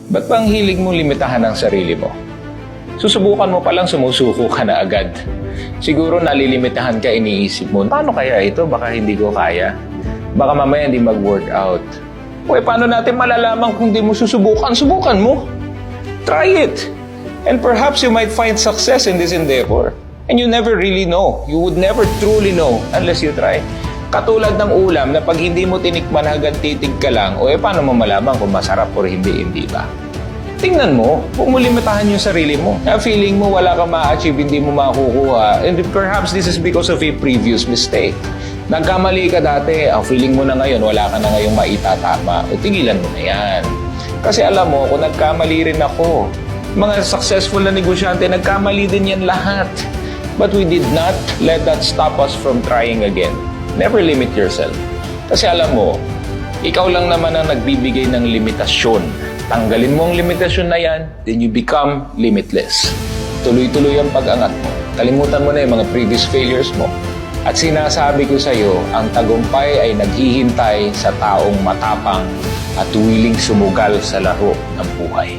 Ba't bang hilig mong limitahan ang sarili mo? Susubukan mo palang sumusuko ka na agad. Siguro nalilimitahan ka, iniisip mo, paano kaya ito? Baka hindi ko kaya. Baka mamaya hindi mag-workout. Paano natin malalaman kung hindi mo susubukan? Subukan mo. Try it. And perhaps you might find success in this endeavor. And you never really know. You would never truly know unless you try. Katulad ng ulam na pag hindi mo tinikman hanggang titig ka lang, paano mo malaman kung masarap o hindi ba? Tingnan mo, huwag mo limitahan yung sarili mo. Na feeling mo wala kang ma-achieve, hindi mo makukuha. And perhaps this is because of a previous mistake. Nagkamali ka dati, ang feeling mo na ngayon, wala ka na ngayong maitatama. Tigilan mo na yan. Kasi alam mo, kung nagkamali rin ako, mga successful na negosyante, nagkamali din yan lahat. But we did not let that stop us from trying again. Never limit yourself. Kasi alam mo, ikaw lang naman ang nagbibigay ng limitasyon. Tanggalin mo ang limitasyon na yan, then you become limitless. Tuloy-tuloy ang pag-angat mo. Kalimutan mo na yung mga previous failures mo. At sinasabi ko sa iyo, ang tagumpay ay naghihintay sa taong matapang at willing sumugal sa laro ng buhay.